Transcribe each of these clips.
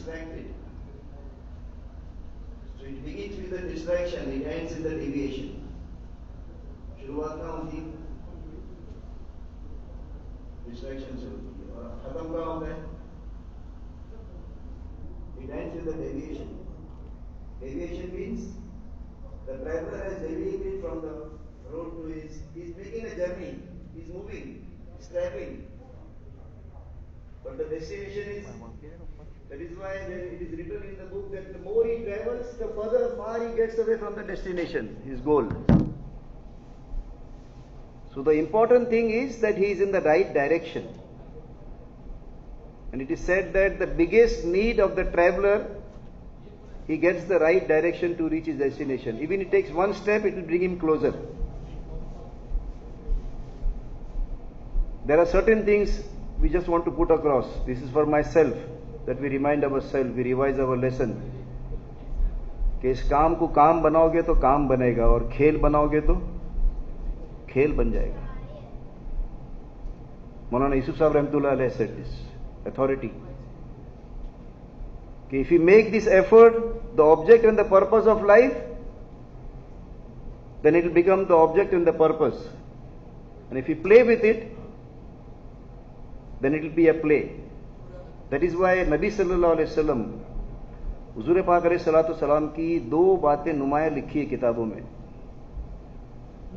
distracted. So it begins with the distraction, it ends in the deviation. शुरुआत कहाँ होती है? Distraction से होती है और खत्म कहाँ होता है? It ends with the deviation. Deviation means the traveler has deviated from the road to he's making a journey, he's moving, he's traveling. But the destination is, that is why it is written in the book that the more he travels, the further far he gets away from the destination, his goal. So the important thing is that he is in the right direction. And it is said that the biggest need of the traveler, he gets the right direction to reach his destination. Even if he takes one step, it will bring him closer. There are certain things we just want to put across. This is for myself, that we remind ourselves, we revise our lesson. कि इस काम को काम बनाओगे तो काम बनेगा और खेल बनाओगे तो खेल बन जाएगा. मौलाना यूसुफ साहब रहमतुल्लाह अलैह said this, authority. कि if you make this effort the object and the purpose of life, then it will become the object and the purpose. And if you play with it, then it will be a play. That is why Nabi sallallahu alaihi wasallam, हुजूर पाक अलैहि सलातो सलाम की दो बातें नुमाया लिखी है किताबों में.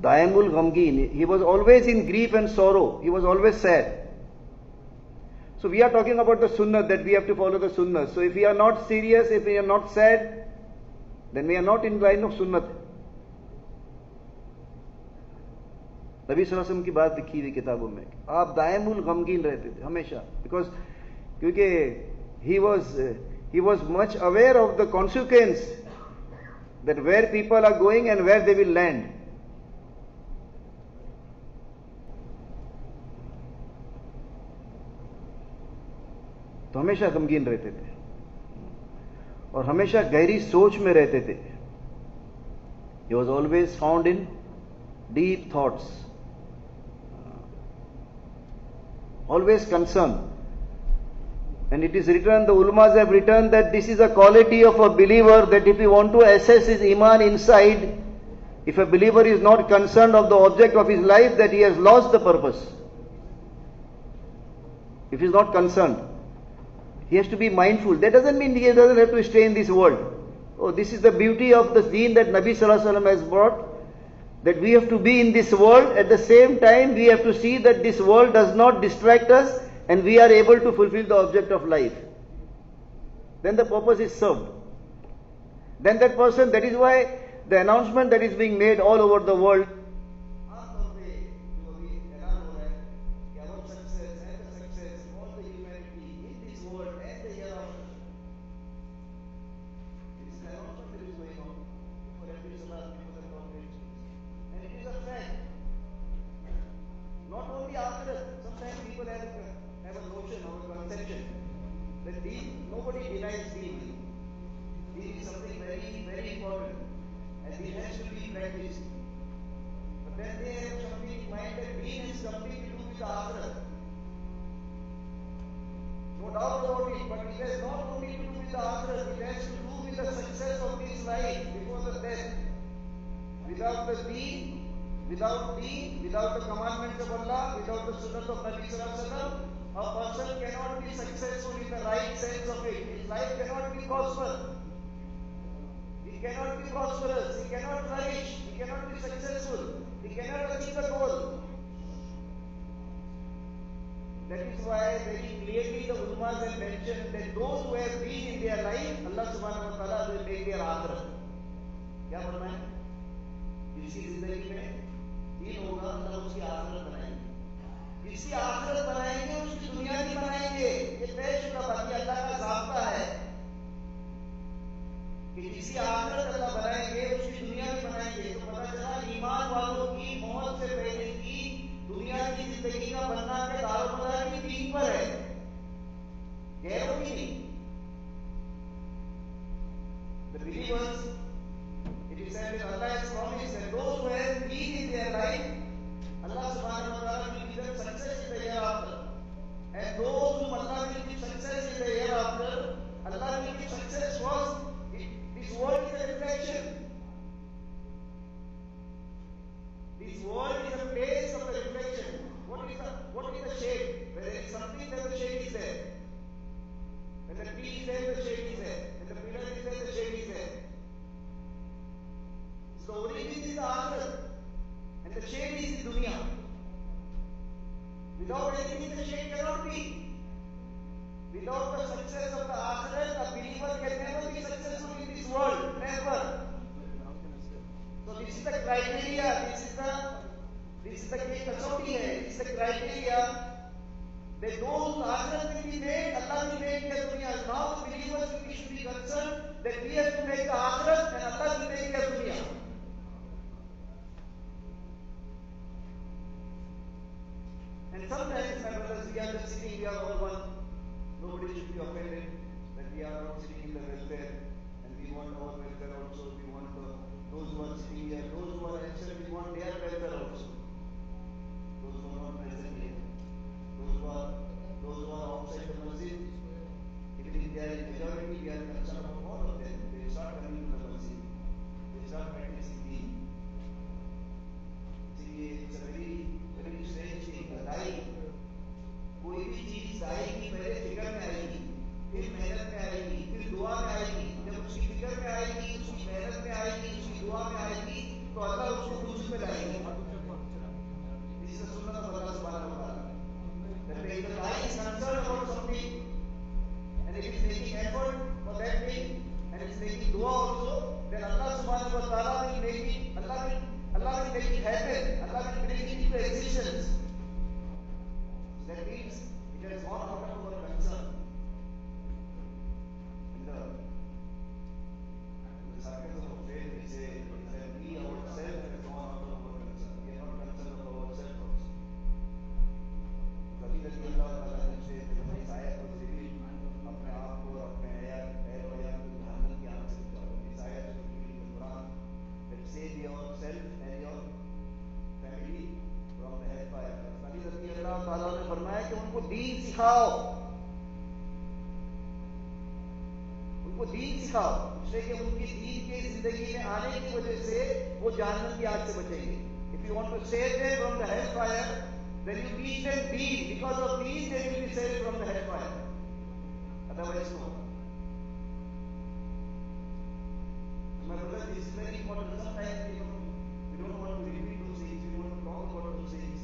दायमुल गमगीन, he was always in grief and sorrow, he was always sad. So we are talking about the sunnah, that we have to follow the sunnah. So if we are not serious, if we are not sad, then we are not in line of sunnah. नबी सल्लल्लाहु अलैहि वसल्लम की बात लिखी हुई किताबों में, आप दायमुल गमगीन रहते थे हमेशा, because क्योंकि he was much aware of the consequence, that where people are going and where they will land. तो हमेशा गमगीन रहते थे और हमेशा गहरी सोच में रहते थे. He was always found in deep thoughts, always concerned. And it is written, the ulamas have written, that this is a quality of a believer, that if you want to assess his iman inside, if a believer is not concerned of the object of his life, that he has lost the purpose. If he is not concerned, he has to be mindful. That doesn't mean he doesn't have to stay in this world. Oh, this is the beauty of the deen that Nabi sallallahu alaihi wasallam has brought, that we have to be in this world. At the same time, we have to see that this world does not distract us and we are able to fulfill the object of life. Then the purpose is served. Then that person, that is why the announcement that is being made all over the world, without the commandments of Allah, without the sunnah of Nabi sallallahu alaihi wasallam, a person cannot be successful in the right sense of it. His life cannot be prosperous. He cannot be prosperous. He cannot flourish. He cannot be successful. He cannot achieve the goal. That is why very clearly the ulamas have mentioned that those who have been in their life, Allah subhanahu wa ta'ala will make their akhirat. क्या बोलना है? इसी जिंदगी में दिन होगा, अल्लाह उसकी आखिरत बनाएंगे. जिसकी आखिरत बनाएंगे उसकी दुनिया नहीं बनाएंगे. ये तय शुदा बात, ये अल्लाह का ज़ाब्ता है कि जिसकी आखिरत अल्लाह बनाएंगे उसकी दुनिया भी बनाएंगे. तो पता चला ईमान वालों की मौत से पहले की दुनिया की जिंदगी का बनना के दारोमदार की दीन पर है, गैरों की नहीं. The believers, it is said that Allah has promised that those who have been in their life, Allah subhanahu wa ta'ala will give them success in the hereafter. And those whom Allah will give success in the hereafter, Allah When the tree is there, the shade is there. When the pillar is there, the shade is there. So the origin is the akhirat. And the shade is the dunya. Without anything, the shade cannot be. Without the success of the akhirat, a believer can never be successful in this world. Never. So this is the criteria. This is the kasauti hai. This is the criteria. That those whose akhirat will be made, Allah will make their dunya. Now the believers should be concerned that we have to make the akhirat and Allah will make their dunya. And sometimes, my brothers, we are just sitting, we are all one. Nobody should be offended that we are not sitting in the welfare and we want our welfare also. We want those who are sitting here, those who are absent, we want their welfare also. Those who are not present here, those who are outside the masjid, even if they are in majority, we are concerned about all of them. They start coming to the masjid. They start practicing deen. See, it's a very, very strange thing. The life, कोई भी चीज आएगी पहले फिक्र में आएगी, फिर मेहनत में आएगी, फिर दुआ में आएगी. जब उसकी फिक्र में आएगी, उसकी मेहनत में आएगी, उसकी दुआ में आएगी, तो अल्लाह उसको खुशी में लाएगी. This is the sunnah of Allah subhanahu wa ta'ala. That if the guy is concerned about something, and if he is making effort for that thing, and he is making dua also, then Allah subhanahu wa ta'ala will make it, Allah will make it happen. Allah will bring it into existence. That means it has gone out of our concern. In the circles of faith, we say that we ourselves have gone out of our concern. We are not concerned of ourselves also. कभी कभी अल्लाह ताला ने से इस आयत को reveal अपने आप को अपने अहल वयान को जहन्नम की आग से बचाओ. इस आयत को reveal in Quran that save yourself and your family from the hellfire. अल्लाह ताला ने फरमाया कि उनको दीन सिखाओ, उनको दीन सिखाओ, इसलिए कि उनकी दीन के जिंदगी में आने की वजह से वो जहन्नम की आग से बचेंगे. If you want to save them from the hellfire, then you teach them deen. Because of deen, they will be saved from the hellfire. Otherwise, no. My brother, this is very important. Sometimes we don't want to repeat those things, we want to talk about those things.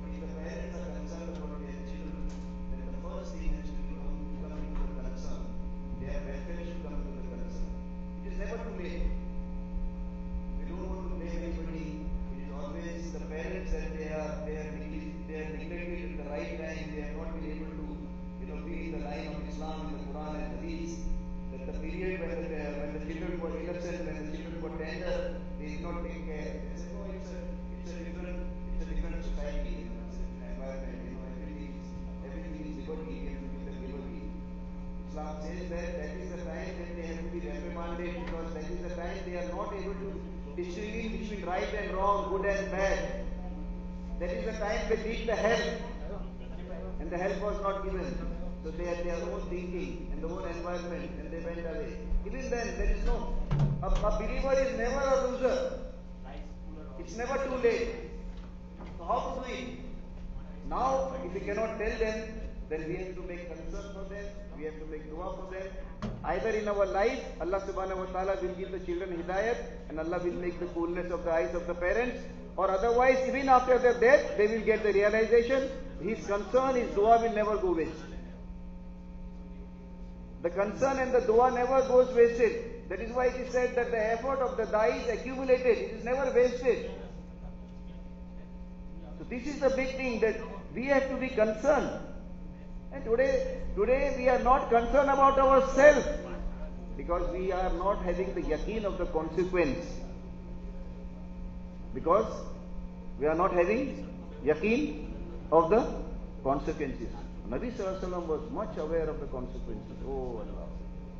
If the parents are concerned about their children, then the first thing has to come into the concern. Their welfare should come into the concern. It is never too late. We don't want to blame anybody. It is always the parents that they are neglected at the right time. They have not been able to, be in the line of Islam, in the Quran and Hadith. That the period when the children were innocent, when the children were tender, they did not take care. They said, no, it's a different society. Environment, everything is liberty, we have to give them liberty. Islam says that is the time when they have to be reprimanded, because that is the time they are not able to distinguish between right and wrong, good and bad. That is the time they need the help, and the help was not given. So they had their own thinking and their own environment, and they went away. Even then, there is no, a believer is never a loser. It's never too late. So how to do it? Now, if we cannot tell them, then we have to make concern for them, we have to make dua for them. Either in our life, Allah subhanahu wa ta'ala will give the children hidayat, and Allah will make the coolness of the eyes of the parents, or otherwise, even after their death, they will get the realization, his concern, his dua will never go waste. The concern and the dua never goes wasted. That is why it is said that the effort of the dai is accumulated, it is never wasted. So this is the big thing, that we have to be concerned. And today we are not concerned about ourselves, because we are not having the yaqeen of the consequence. Because we are not having yaqeen of the consequences. Nabi Sallallahu Alaihi Wasallam was much aware of the consequences. Oh Allah,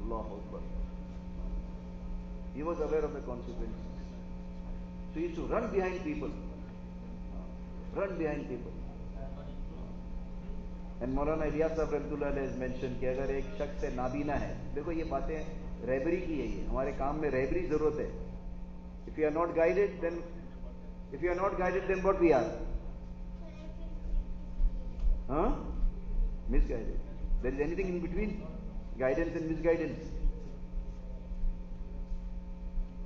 Allahu Akbar. He was aware of the consequences. So he used to run behind people. Run behind people. And Maulana Ilyas Sahib Rahmatullah has mentioned कि अगर एक शख्स से नाबीना है, देखो ये बातें रहबरी की है, ये हमारे काम में रहबरी जरूरत है. If you are not guided, then what we are? Misguided. There is anything in between? guidance and misguidance.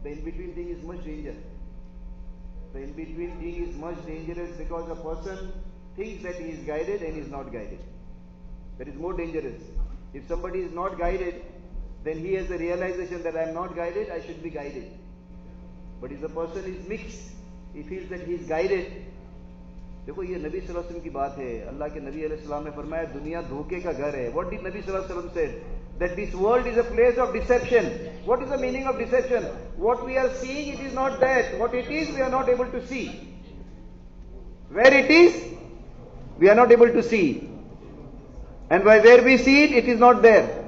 The in-between thing is much dangerous. The in-between thing is much dangerous because a person thinks that he is guided and is not guided. That is more dangerous. If somebody is not guided, then he has a realization that I am not guided, I should be guided. But if the person is mixed, he feels that he is guided. देखो ये नबी सल्लल्लाहु अलैहि वसल्लम की बात है. अल्लाह के नबी अलैहि सलाम ने फरमाया दुनिया धोखे का घर है. What did Nabi sallallahu alaihi wasallam said? That this world is a place of deception. What is the meaning of deception? What we are seeing, it is not that. What it is, we are not able to see. Where it is, we are not able to see. And by where we see it, it is not there.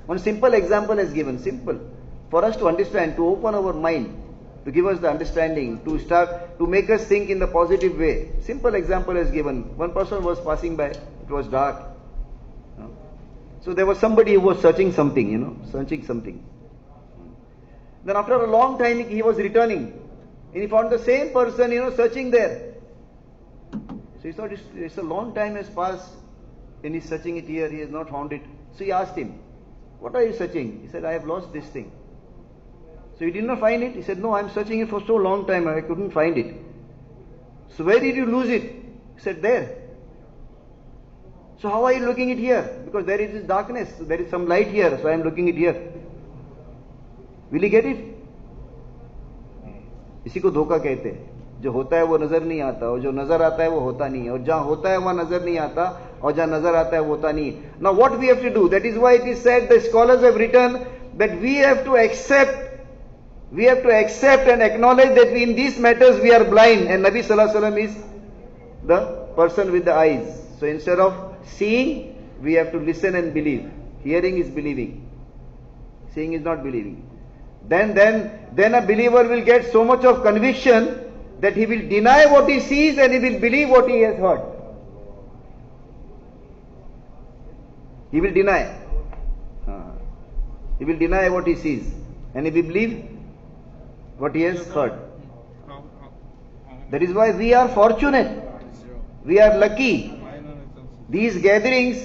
One simple example is given. Simple. For us to understand, to open our mind, to give us the understanding, to make us think in the positive way. Simple example is given. One person was passing by. It was dark. So there was somebody who was searching something, searching something. Then after a long time, he was returning. And he found the same person, searching there. So he thought, it's a long time has passed. And he's searching it here, he has not found it. So he asked him, what are you searching? He said, I have lost this thing. So he did not find it. He said, no, I am searching it for so long time, I couldn't find it. So where did you lose it? He said, there. So how are you looking it here? Because there is darkness, there is some light here, so I am looking it here. Will you get it? इसी को धोखा कहते हैं. जो होता है वो नजर नहीं आता, और जो नजर आता है वो होता नहीं है, और जहां होता है वहां नजर नहीं आता, और जहां नजर आता है वो होता नहीं है. Now what we have to do? That is why it is said, the scholars have written that we have to accept and acknowledge that in these matters we are blind, and Nabi sallallahu alaihi wasallam is the person with the eyes. So instead of seeing, we have to listen and believe. Hearing is believing, seeing is not believing. Then a believer will get so much of conviction that he will deny what he sees and he will believe what he has heard. He will deny. He will deny what he sees and he will believe what he has heard. That is why we are fortunate. We are lucky. These gatherings,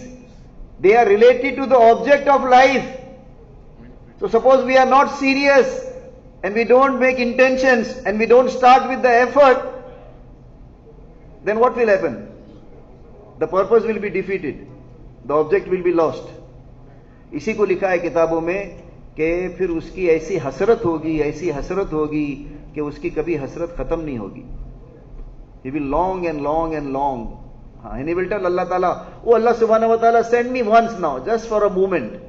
they are related to the object of life. So suppose we are not serious and we don't make intentions and we don't start with the effort, then what will happen? The purpose will be defeated. The object will be lost. इसी को लिखा है किताबों में कि फिर उसकी ऐसी हसरत होगी कि उसकी कभी हसरत खत्म नहीं होगी. He will long and long and long. And he will tell Allah Ta'ala, oh Allah Subhanahu Wa Ta'ala, send me once now, just for a moment.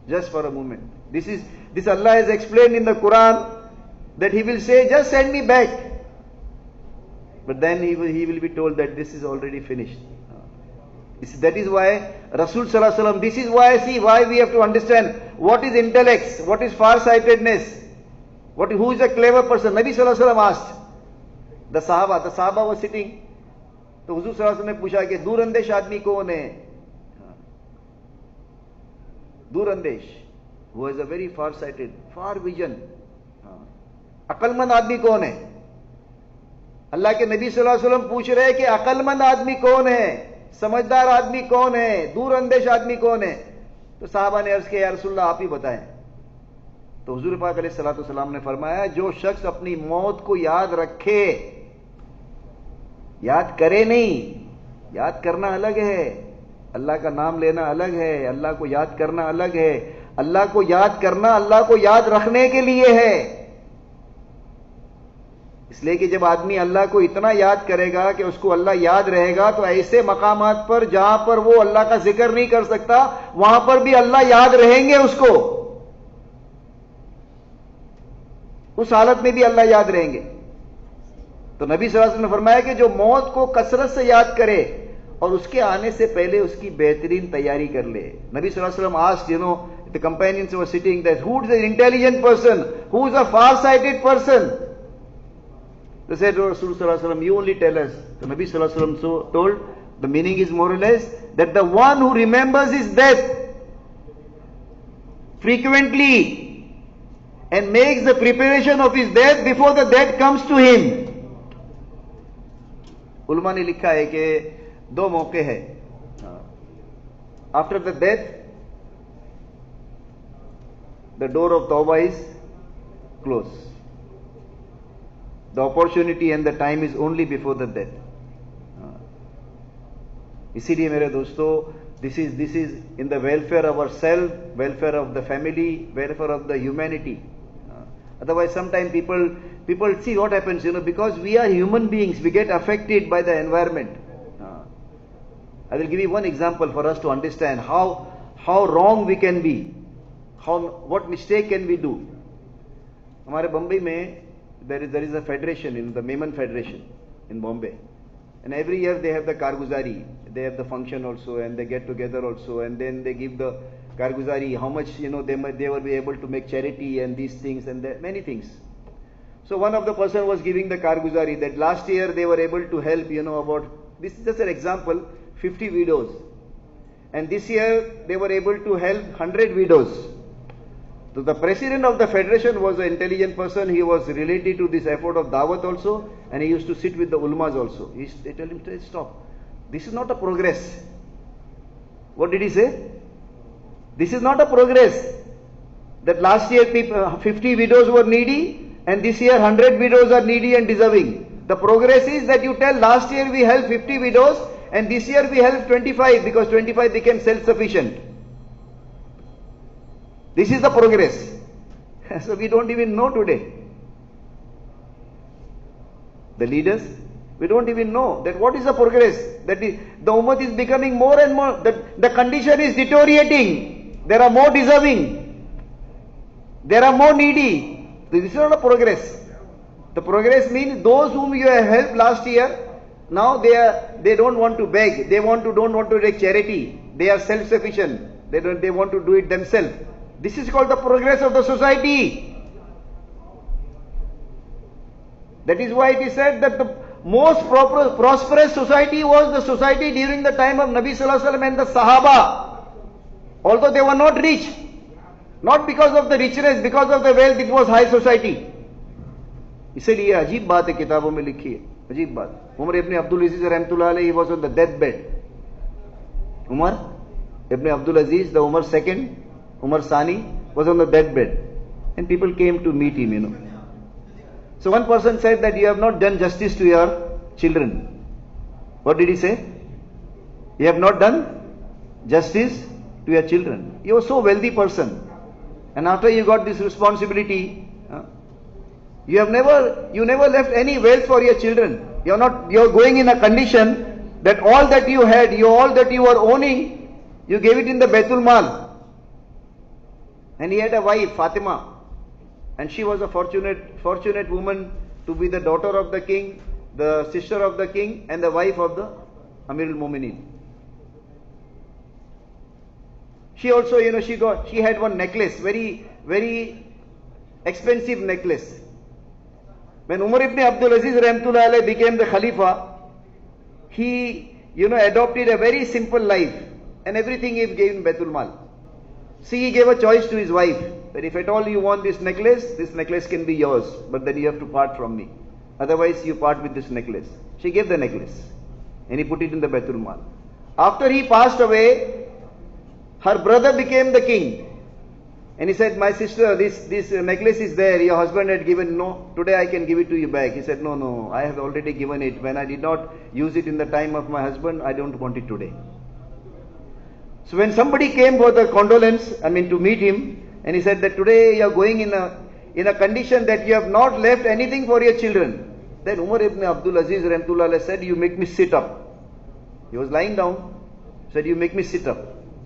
Just for a moment. This Allah has explained in the Quran that He will say, just send me back. But then he will be told that this is already finished. That is why Rasul Sallallahu Alaihi Wasallam, this is why we have to understand what is intellect, what is far-sightedness, who is a clever person. Nabi Sallallahu Alaihi Wasallam asked the Sahaba was sitting. तो हुजूर सल्लल्लाहु अलैहि वसल्लम ने पूछा कि दूरंदेश आदमी कौन है? दूरंदेश, who has a very far-sighted, far vision. अकलमंद आदमी कौन है? अल्लाह के नबी सल्लल्लाहु अलैहि वसल्लम पूछ रहे हैं कि अकलमंद आदमी कौन है, समझदार आदमी कौन है, दूरंदेश आदमी कौन है? तो साहबा ने अर्ज किया, या रसूलल्लाह आप ही बताएं. तो हुजूर पाक अलैहिस्सलातु वस्सलाम ने फरमाया, जो शख्स अपनी मौत को याद रखे, याद करे नहीं, याद करना अलग है, अल्लाह का नाम लेना अलग है, अल्लाह को याद करना अलग है. अल्लाह को याद करना अल्लाह को याद रखने के लिए है. इसलिए कि जब आदमी अल्लाह को इतना याद करेगा कि उसको अल्लाह याद रहेगा, तो ऐसे मकामात पर जहां पर वो अल्लाह का जिक्र नहीं कर सकता, वहां पर भी अल्लाह याद रहेंगे उसको. उस हालत में भी अल्लाह याद रहेंगे. तो नबी सल्लल्लाहु अलैहि वसल्लम ने फरमाया कि जो मौत को कसरत से याद करे और उसके आने से पहले उसकी बेहतरीन तैयारी कर ले. नबी सल्लल्लाहु अलैहि वसल्लम asked, the companions were sitting there, who is the intelligent person, who is a far-sighted person? They said, oh, Rasul sallallahu alaihi wasallam, you only tell us. So Nabi sallallahu alaihi wasallam told, the meaning is more or less that the one who remembers his death frequently and makes the preparation of his death before the death comes to him. उलमा ने लिखा है कि दो मौके हैं. After the death, the door of Tawbah is closed. The opportunity and the time is only before the death. इसीलिए मेरे दोस्तों, this is in the welfare of ourselves, welfare of the family, welfare of the humanity. Otherwise, sometimes people see what happens, because we are human beings, we get affected by the environment. I will give you one example for us to understand how wrong we can be, what mistake can we do. हमारे बम्बई में there is a federation, the Memon Federation in Bombay, and every year they have the Karguzari, they have the function also, and they get together also, and then they give the Karguzari, how much they will be able to make charity and these things and many things. So one of the person was giving the Karguzari that last year they were able to help, about, this is just an example, 50 widows, and this year they were able to help 100 widows. So the president of the federation was an intelligent person. He was related to this effort of Dawat also, and he used to sit with the ulmas also. They tell him, stop. This is not a progress. What did he say? This is not a progress. That last year 50 widows were needy, and this year 100 widows are needy and deserving. The progress is that you tell last year we helped 50 widows, and this year we helped 25 because 25 became self-sufficient. This is the progress. So we don't even know today. The leaders, we don't even know that what is the progress. That is, the ummah is becoming more and more, the condition is deteriorating. There are more deserving. There are more needy. This is not a progress. The progress means those whom you have helped last year, now they don't want to beg. They don't want to take charity. They are self-sufficient. They want to do it themselves. This is called the progress of the society. That is why it is said that the most prosperous society was the society during the time of Nabi Sallallahu Alaihi Wasallam and the Sahaba. Although they were not rich, not because of the richness, because of the wealth, it was high society. इसीलिए अजीब बात है किताबों में लिखी है, अजीब बात. उमर इब्न अब्दुल अजीज रहमतुल्लाह अलैहि, he was on the deathbed. Umar ibn Abdul Aziz, the Umar second, Umar Sani, was on the deathbed, and people came to meet him, So one person said that you have not done justice to your children. What did he say? You have not done justice to your children. You are so wealthy person, and after you got this responsibility, you never left any wealth for your children. You are going in a condition that all that you had, all that you were owning, you gave it in the Baitul Mal. And he had a wife, Fatima, and she was a fortunate woman to be the daughter of the king, the sister of the king, and the wife of the Amirul Mu'minin. She also, she had one necklace, very, very expensive necklace. When Umar ibn Abdul Aziz Rahmatullah Alayhi became the Khalifa, he, adopted a very simple life, and everything he gave in Baitul Mal. See, he gave a choice to his wife, that if at all you want this necklace can be yours, but then you have to part from me. Otherwise, you part with this necklace. She gave the necklace, and he put it in the Baitul Mal. After he passed away, her brother became the king. And he said, my sister, this necklace is there, your husband had given, no, today I can give it to you back. He said, no, I have already given it. When I did not use it in the time of my husband, I don't want it today. So when somebody came for the condolence, to meet him, and he said that today you are going in a condition that you have not left anything for your children. Then Umar ibn Abdul Aziz Rahmatullah said, you make me sit up. He was lying down, said, you make me sit up.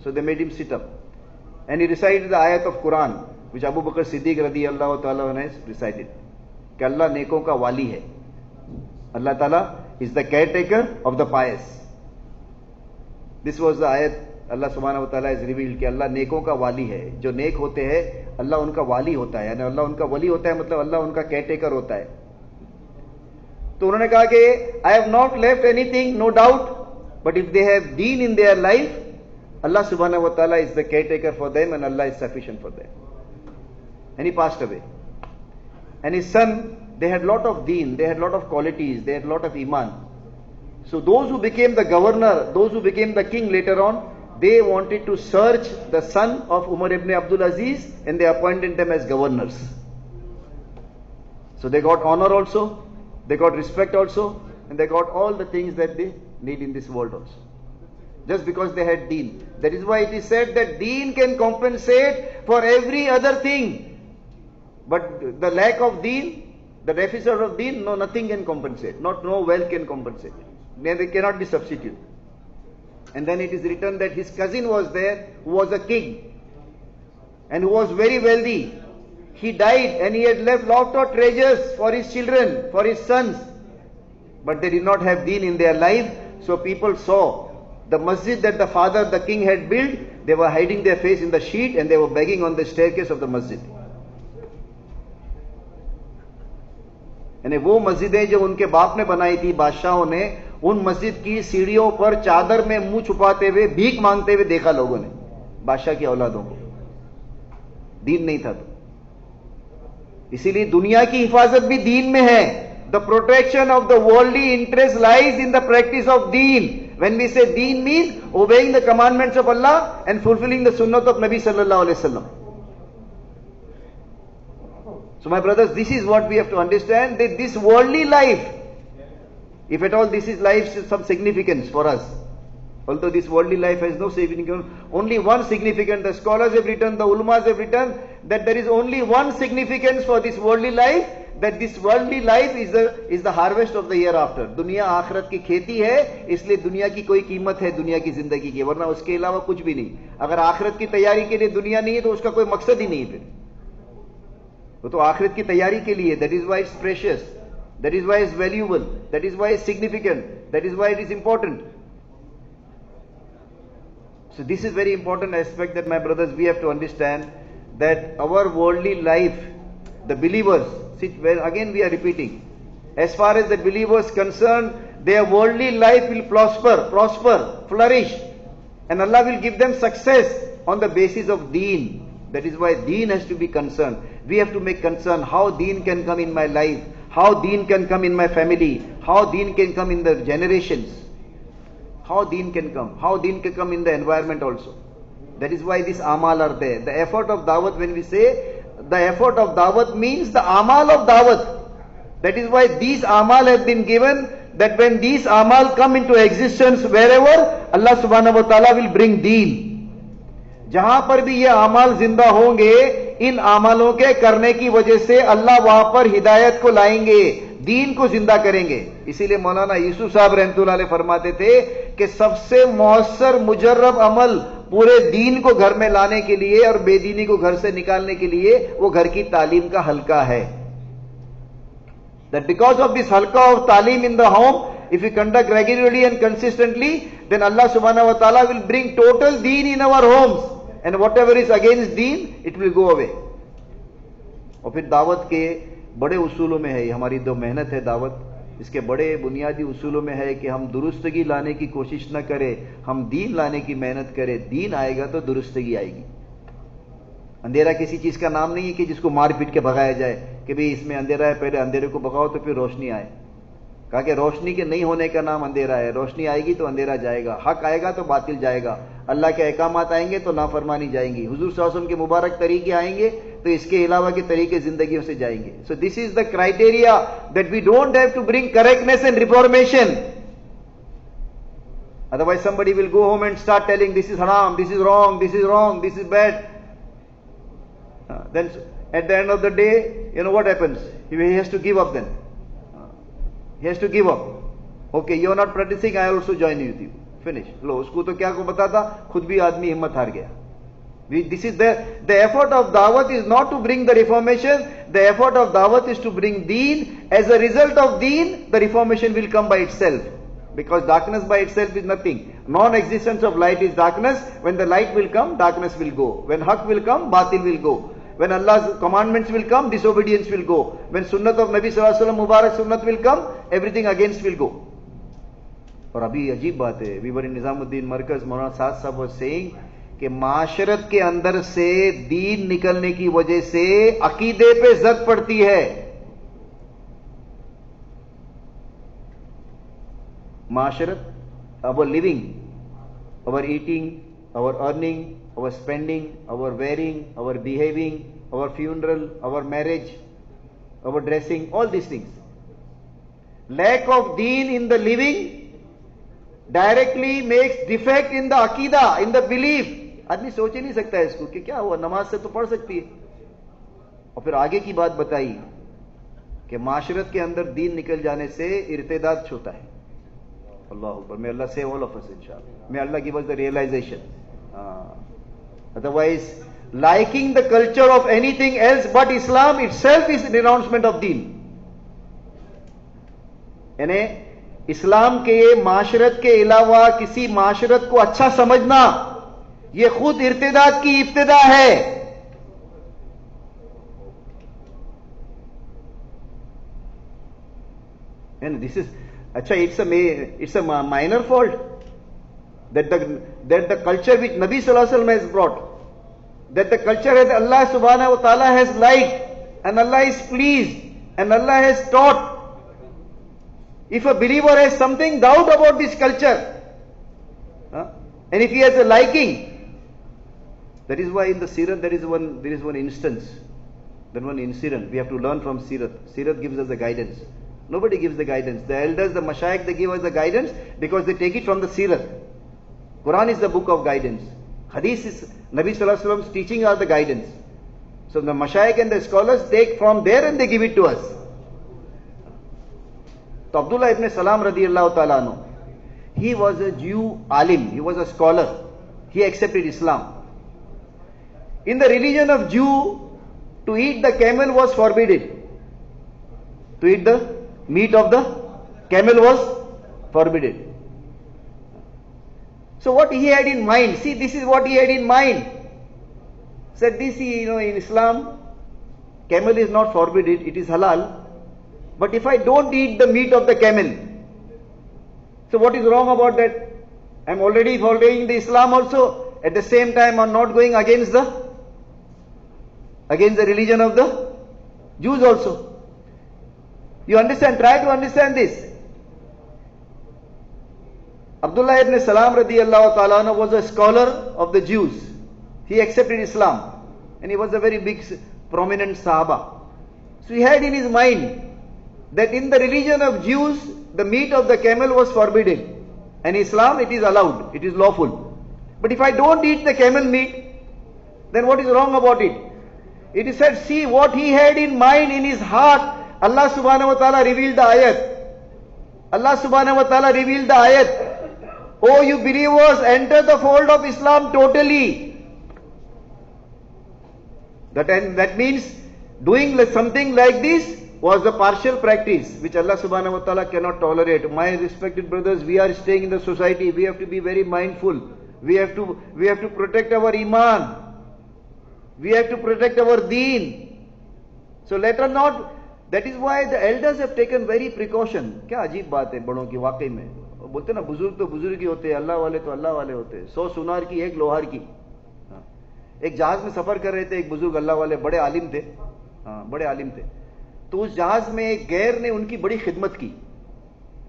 So they made him sit up. And he recited the ayat of Quran, which Abu Bakr Siddiq radiyallahu ta'ala has recited. कि Allah नेकों का वाली है. Allah Ta'ala is the caretaker of the pious. This was the ayat Allah subhanahu wa ta'ala has revealed कि Allah नेकों का वाली है. जो नेक होते हैं, Allah उनका वाली होता है. यानी Allah उनका वली होता है, मतलब Allah उनका caretaker होता है. तो उन्होंने कहा कि I have not left anything, no doubt, but if they have deen in their life, Allah subhanahu wa ta'ala is the caretaker for them, and Allah is sufficient for them. And he passed away. And his son, they had lot of deen, they had lot of qualities, they had lot of iman. So those who became the governor, those who became the king later on, they wanted to search the son of Umar ibn Abdul Aziz and they appointed them as governors. So they got honor also, they got respect also, and they got all the things that they need in this world also. Just because they had deen. That is why it is said that deen can compensate for every other thing. But the lack of deen, the deficit of deen, no, nothing can compensate. No wealth can compensate. They cannot be substituted. And then it is written that his cousin was there, who was a king, and who was very wealthy. He died and he had left lot of treasures for his children, for his sons. But they did not have deen in their life. So people saw the masjid that the father, the king had built, they were hiding their face in the sheet and they were begging on the staircase of the masjid. यानी वो मस्जिदें जो उनके बाप ने बनाई थी बादशाहों ने, उन मस्जिद की सीढ़ियों पर चादर में मुंह छुपाते हुए भीख मांगते हुए देखा लोगों ने, बादशाह की औलादों को। दीन नहीं था तो। इसीलिए दुनिया की हिफाजत भी दीन में है। The protection of the worldly interest lies in the practice of deen. When we say deen means obeying the commandments of Allah and fulfilling the sunnah of Nabi sallallahu alaihi wasallam. So my brothers, this is what we have to understand, that this worldly life, if at all this is life some significance for us, although this worldly life has no significance, only one significance, the scholars have written, the ulamas have written, that there is only one significance for this worldly life, that this worldly life is the harvest of the year after. दुनिया आखिरत की खेती है, इसलिए दुनिया की कोई कीमत है दुनिया की जिंदगी की, वरना उसके अलावा कुछ भी नहीं। अगर आखिरत की तैयारी के लिए दुनिया नहीं है तो उसका कोई मकसद ही नहीं फिर। वो तो आखिरत की तैयारी के लिए, that is why it's precious, that is why it's valuable, that is why it's significant, that is why it is important. So this is very important aspect that my brothers we have to understand, that our worldly life, the believers, again we are repeating, as far as the believers concerned, their worldly life will prosper, flourish, and Allah will give them success on the basis of deen. That is why deen has to be concerned. We have to make concern how deen can come in my life, how deen can come in my family, how deen can come in the generations, how deen can come in the environment also. That is why these amal are there. The effort of dawat, when we say, the effort of dawat means the amal of dawat. That is why these amal have been given, that when these amal come into existence wherever, Allah subhanahu wa ta'ala will bring deen. जहां पर भी ये अमाल जिंदा होंगे, इन अमालों के करने की वजह से अल्लाह वहां पर हिदायत को लाएंगे, दीन को जिंदा करेंगे। इसीलिए मौलाना यूसुफ साहब रहमतुल्लाह अलैह फरमाते थे कि सबसे मौसर मुजर्रब अमल पूरे दीन को घर में लाने के लिए और बेदीनी को घर से निकालने के लिए वो घर की तालीम का हल्का है। That because of this halqa of talim in the home, if we conduct regularly and consistently, then Allah subhanahu wa ta'ala will bring total deen in our homes. And whatever is against deen, it will go away. और फिर दावत के बड़े उसूलों में है, हमारी जो मेहनत है दावत, इसके बड़े बुनियादी उसूलों में है कि हम दुरुस्तगी लाने की कोशिश न करें, हम दीन लाने की मेहनत करें। दीन आएगा तो दुरुस्तगी आएगी। अंधेरा किसी चीज का नाम नहीं है कि जिसको मार पीट के भगाया जाए कि भाई इसमें अंधेरा है, पहले अंधेरे को भगाओ तो फिर रोशनी आए। कहा कि रोशनी के नहीं होने का नाम अंधेरा है। रोशनी आएगी तो अंधेरा जाएगा, हक आएगा तो बातिल जाएगा, अल्लाह के अहकामात आएंगे तो नाफरमानी जाएंगी, हुजूर सल्लल्लाहु अलैहि वसल्लम के मुबारक तरीके आएंगे तो इसके अलावा के तरीके जिंदगियों से जाएंगे। So this is the criteria that we don't have to bring correctness and reformation. Otherwise somebody will go home and start telling this is haram, this is wrong, this is wrong, this is bad. Then at the end of the day, you know what happens? He has to give up then. He has to give up. Okay, you are not practicing, I also join with you. Finish. लो उसको तो क्या को बता था, खुद भी आदमी हिम्मत हार गया। This is the effort of dawat is not to bring the reformation. The effort of dawat is to bring deen. As a result of deen, the reformation will come by itself. Because darkness by itself is nothing. Non-existence of light is darkness. When the light will come, darkness will go. When haq will come, batil will go. When Allah's commandments will come, disobedience will go. When sunnat of Nabi sallallahu alaihi wasallam mubarak sunnat will come, everything against will go. और अभी अजीब बात है, we were इन निजामुद्दीन मरकज, मौलाना साद साहब was saying कि माशरत के अंदर से दीन निकलने की वजह से अकीदे पे जद पड़ती है। माशरत, our living, our eating, our earning, our spending, our wearing, our behaving, our funeral, our marriage, our dressing, all these things. Lack of deen in the living directly makes defect in the aqidah, in the belief. आदमी सोच ही नहीं सकता है इसको कि क्या हुआ, नमाज से तो पढ़ सकती है. और फिर आगे की बात बताई कि माशरत के अंदर दीन निकल जाने से इर्तिदाद होता है. अल्लाह Akbar. May Allah save all of us, inshallah. May Allah give us the realization. Otherwise, liking the culture of anything else but Islam itself is renouncement of deen. यानी इस्लाम के माशरत के अलावा किसी माशरत को अच्छा समझना, यह खुद इर्तिदाद की इब्तिदा है. And this is, अच्छा, it's a minor fault that the culture which Nabi Sallallahu Alaihi Wasallam has brought, that the culture that Allah Subhanahu wa Taala has liked and Allah is pleased and Allah has taught. If a believer has something doubt about this culture, and if he has a liking, that is why in the Sirat there is one instance, then one incident we have to learn from Sirat. Sirat gives us the guidance. Nobody gives the guidance. The elders, the mashayikh, they give us the guidance because they take it from the Sirat. Quran is the book of guidance. Hadith is Nabi Sallallahu Alaihi Wasallam's teaching are the guidance. So the mashayikh and the scholars take from there and they give it to us. So Abdullah ibn Salam radiyallahu ta'ala anhu, he was a Jew alim, he was a scholar. He accepted Islam. In the religion of Jew, to eat the camel was forbidden. To eat the meat of the camel was forbidden. So what he had in mind, see, this is what he had in mind. Said this, in Islam, camel is not forbidden, it is halal. But if I don't eat the meat of the camel, so what is wrong about that? I am already following the Islam also. At the same time, I am not going against the religion of the Jews also. You understand? Try to understand this. Abdullah ibn Salam radiyallahu ta'ala anhu was a scholar of the Jews. He accepted Islam and he was a very big, prominent Sahaba. So he had in his mind that in the religion of Jews, the meat of the camel was forbidden. And Islam, it is allowed, it is lawful. But if I don't eat the camel meat, then what is wrong about it? It is said, see what he had in mind in his heart. Allah subhanahu wa ta'ala revealed the ayat. Allah subhanahu wa ta'ala revealed the ayat. Oh, you believers, enter the fold of Islam totally. That means doing something like this was a partial practice which Allah subhanahu wa ta'ala cannot tolerate. My respected brothers, we are staying in the society. We have to be very mindful. We have to protect our iman. We have to protect our deen. So let us not. That is why the elders have taken very precaution. क्या अजीब बात है बड़ों की वाकई में. बोलते ना बुजुर्ग तो बुजुर्ग ही होते हैं, अल्लाह वाले तो अल्लाह वाले होते हैं. 100 सुनार की एक लोहार की. एक जहाज में सफर कर रहे थे एक बुजुर्ग अल्लाह वाले बड़े आलिम थे. बड़े आलिम थे. तो उस जहाज में एक गैर ने उनकी बड़ी खिदमत की.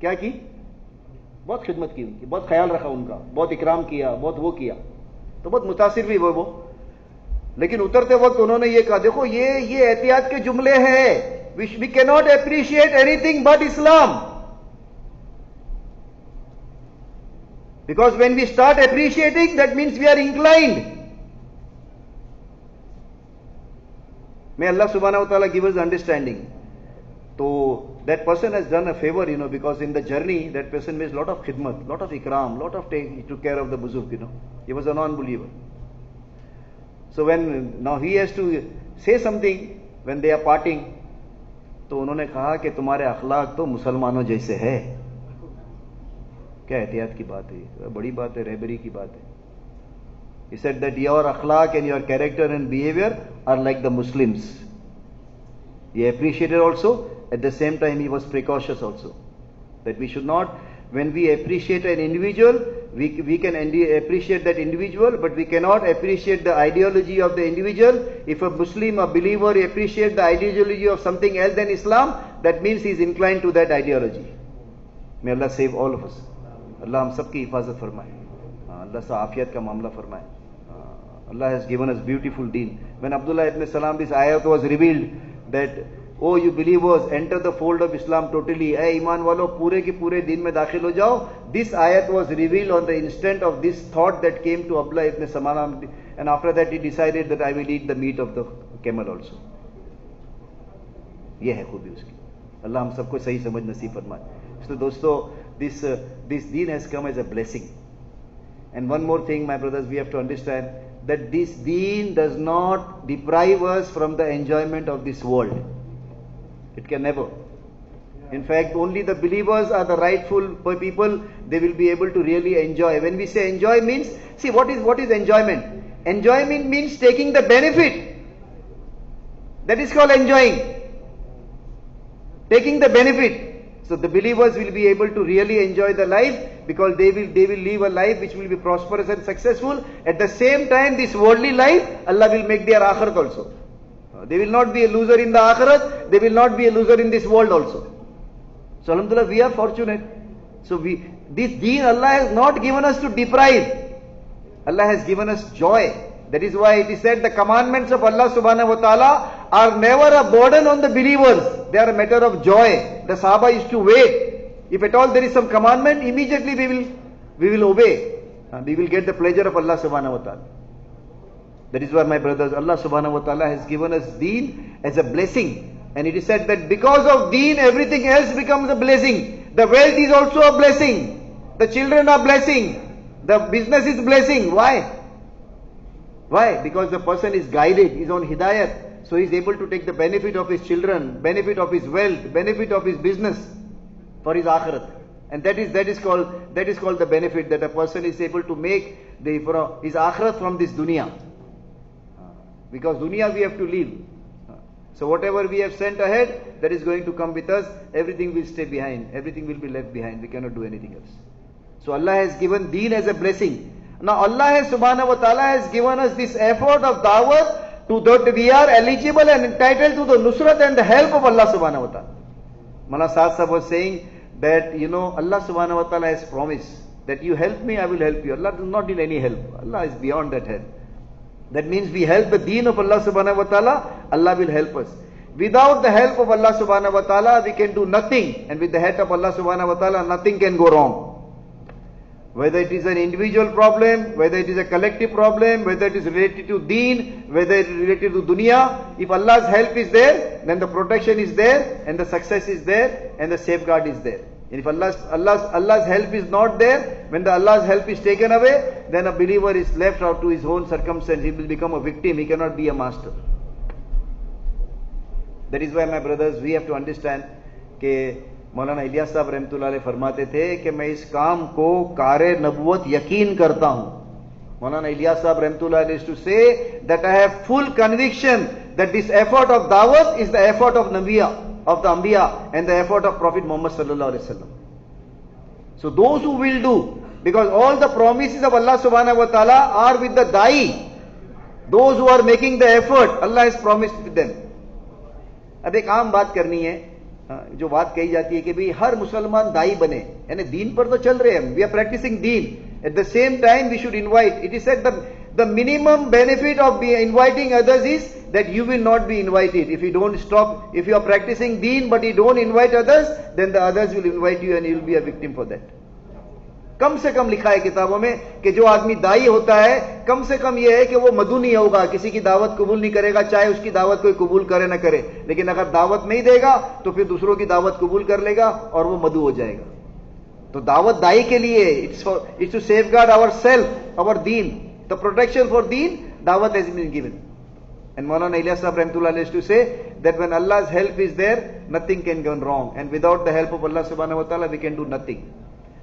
क्या की? बहुत खिदमत की उनकी, बहुत ख्याल रखा उनका, बहुत इकराम किया, बहुत वो किया. तो बहुत मुतासिर भी वो. लेकिन उतरते वक्त उन्होंने ये कहा, देखो ये एहतियात के जुमले हैं. We cannot appreciate anything but Islam. Because when we start appreciating, that means we are inclined. May Allah subhanahu wa ta'ala give us understanding. So that person has done a favor, because in the journey, that person made a lot of khidmat, lot of ikram, lot of he took care of the buzurg, He was a non-believer. So now he has to say something when they are parting. तो उन्होंने कहा कि तुम्हारे अखलाक तो मुसलमानों जैसे है. क्या एहतियात की बात है, बड़ी बात है, रहबरी की बात है. He said that your akhlaq and your character and behavior are like the Muslims. He appreciated also, at the same time he was precautious also. That we should not, when we appreciate an individual, we can appreciate that individual, but we cannot appreciate the ideology of the individual. If a Muslim, a believer, appreciates the ideology of something else than Islam, that means he is inclined to that ideology. May Allah save all of us. Allah हम सबकी हिफाजत फरमाए. Allah sa afiyat ka mamla farmaye. Allah has given us beautiful deen. When Abdullah ibn Salam, this ayat was revealed that, oh you believers, enter the fold of Islam totally. Hey iman walo, pure ki pure deen mein dakhil ho jao. This ayat was revealed on the instant of this thought that came to Abdullah ibn Salam, and after that he decided that I will eat the meat of the camel also. ये है खूबी उसकी. अल्लाह हम सबको सही समझ नसीब फरमाए. So दोस्तों, this deen has come as a blessing. And one more thing, my brothers, we have to understand that this deen does not deprive us from the enjoyment of this world. It can never. In fact, only the believers are the rightful people. They will be able to really enjoy. When we say enjoy means, see what is enjoyment? Enjoyment means taking the benefit. That is called enjoying. Taking the benefit. So the believers will be able to really enjoy the life, because they will live a life which will be prosperous and successful. At the same time, this worldly life, Allah will make their akhirat also. They will not be a loser in the akhirat. They will not be a loser in this world also. So alhamdulillah, we are fortunate. So this deen Allah has not given us to deprive. Allah has given us joy. That is why it is said the commandments of Allah subhanahu wa ta'ala are never a burden on the believers. They are a matter of joy. The Sahaba used to wait. If at all there is some commandment, immediately we will obey. We will get the pleasure of Allah subhanahu wa ta'ala. That is why, my brothers, Allah subhanahu wa ta'ala has given us deen as a blessing. And it is said that because of deen, everything else becomes a blessing. The wealth is also a blessing. The children are blessing. The business is blessing. Why? Why? Because the person is guided, is on hidayat. So he is able to take the benefit of his children, benefit of his wealth, benefit of his business for his akhirat. And that is called the benefit, that a person is able to make his akhirat from this dunya. Because dunya we have to leave. So whatever we have sent ahead, that is going to come with us. Everything will stay behind. Everything will be left behind. We cannot do anything else. So Allah has given deen as a blessing. Now Allah subhanahu wa ta'ala has given us this effort of da'wah, to that we are eligible and entitled to the nusrat and the help of Allah subhanahu wa ta'ala. Mala Sahib was saying that, Allah subhanahu wa ta'ala has promised that you help me, I will help you. Allah does not need any help. Allah is beyond that help. That means we help the deen of Allah subhanahu wa ta'ala, Allah will help us. Without the help of Allah subhanahu wa ta'ala, we can do nothing. And with the help of Allah subhanahu wa ta'ala, nothing can go wrong. Whether it is an individual problem, whether it is a collective problem, whether it is related to deen, whether it is related to dunya, if Allah's help is there, then the protection is there, and the success is there, and the safeguard is there. And if Allah's help is not there, when Allah's help is taken away, then a believer is left out to his own circumstance. He will become a victim. He cannot be a master. That is why, my brothers, we have to understand that मौलाना इलियास साहब रहमतुल्लाह अलैह फरमाते थे कि मैं इस काम को कारे नबुवत यकीन करता हूं. मौलाना इलियास साहब रहमतुल्लाह अलैह to say that I have full conviction that this effort of dawat is the effort of the Anbiya and the effort of Prophet Muhammad sallallahu alaihi wasallam. So those who will do, because all the promises of Allah subhanahu wa ta'ala are with the da'i. Those who are making the effort, Allah has promised with them. अब एक आम बात करनी है, जो बात कही जाती है कि भाई हर मुसलमान दाई बने, यानी दीन पर तो चल रहे हैं, वी आर प्रैक्टिसिंग दीन, at the same time we should invite. It is said the minimum benefit of inviting others is that you will not be invited. If you don't stop, if you are practising दीन but you don't invite others, then the others will invite you and you will be a victim for that. कम से कम लिखा है किताबों में कि जो आदमी दाई होता है, कम से कम यह है कि वो मधु नहीं होगा, किसी की दावत कबूल नहीं करेगा, चाहे उसकी दावत कोई कबूल करे ना करे. लेकिन अगर दावत नहीं देगा तो फिर दूसरों की दावत कबूल कर लेगा और वो मधु हो जाएगा. तो दावत दाई के लिए, it's to safeguard our self, our दीन, द प्रोटेक्शन फॉर दीन, दावत has been given. And Maulana Ilyas Sahib Rahmatullah used to say that when Allah's help is there, nothing can go wrong, and without the help of Allah subhanahu wa ta'ala we can do nothing.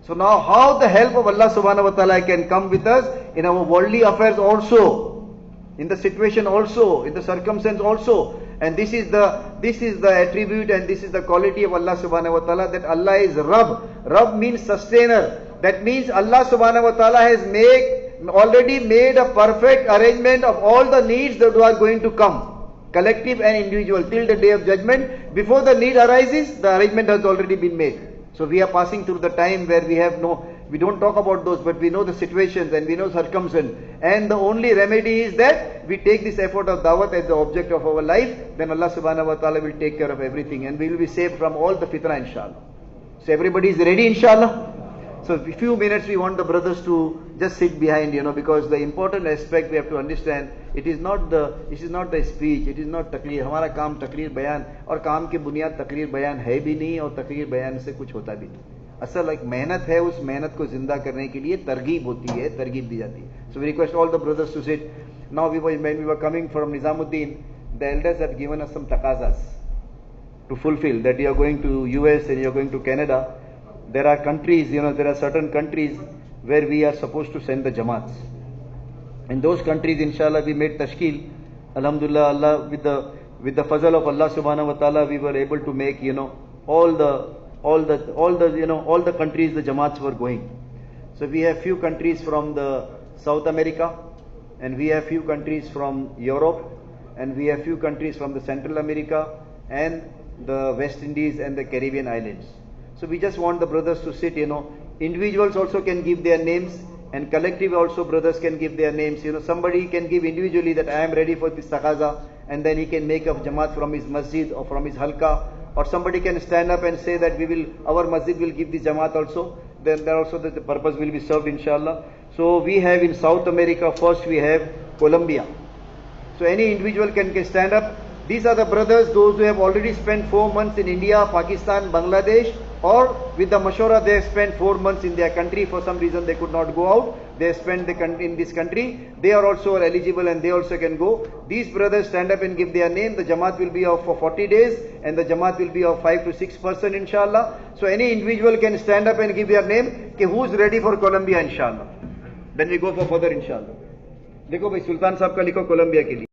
So now how the help of Allah subhanahu wa ta'ala can come with us in our worldly affairs also, in the situation also, in the circumstance also. And this is the attribute and this is the quality of Allah subhanahu wa ta'ala, that Allah is Rabb. Rabb means sustainer. That means Allah subhanahu wa ta'ala has already made a perfect arrangement of all the needs that are going to come, collective and individual, till the day of judgment. Before the need arises, the arrangement has already been made. So we are passing through the time where we have no We don't talk about those, but we know the situations and we know circumstances. And the only remedy is that we take this effort of dawat as the object of our life, then Allah subhanahu wa ta'ala will take care of everything and we will be saved from all the fitna, inshallah. So everybody is ready, inshallah? So a few minutes we want the brothers to just sit behind, because the important aspect we have to understand, it is not the speech, it is not तकरीर. हमारा काम तकरीर बयान और काम की बुनियाद तकरीर बयान है भी नहीं और तकरीर बयान से कुछ होता भी नहीं. असल एक मेहनत है, उस मेहनत को जिंदा करने के लिए तरगीब होती है, तरगीब दी जाती है. So we request all the brothers to sit. Now when we were coming from Nizamuddin, the elders have given us some taqazas to fulfill, that you are going to US and you are going to Canada. There are countries, there are certain countries where we are supposed to send the Jamaats. In those countries, inshallah, we made tashkil. Alhamdulillah, Allah, with the fazl of Allah subhanahu wa ta'ala, we were able to make, all the countries the Jamaats were going. So we have few countries from the South America, and we have few countries from Europe, and we have few countries from the Central America, and the West Indies and the Caribbean islands. So we just want the brothers to sit, Individuals also can give their names, and collective also brothers can give their names. Somebody can give individually that I am ready for this taqaza, and then he can make a Jamaat from his masjid or from his halqa, or somebody can stand up and say that our masjid will give this Jamaat also. Then there also the purpose will be served, inshallah. So we have in South America, first we have Colombia. So any individual can stand up. These are the brothers, those who have already spent 4 months in India, Pakistan, Bangladesh, or with the Mashura they have spent 4 months in their country. For some reason they could not go out. They have spent in this country. They are also eligible and they also can go. These brothers stand up and give their name. The Jamaat will be of for 40 days and the Jamaat will be of 5 to 6 person, inshallah. So any individual can stand up and give their name. Ki who's ready for Colombia, inshallah. Then we go for further, inshallah. देखो भाई सुल्तान साहब का लिखो Colombia के लिए.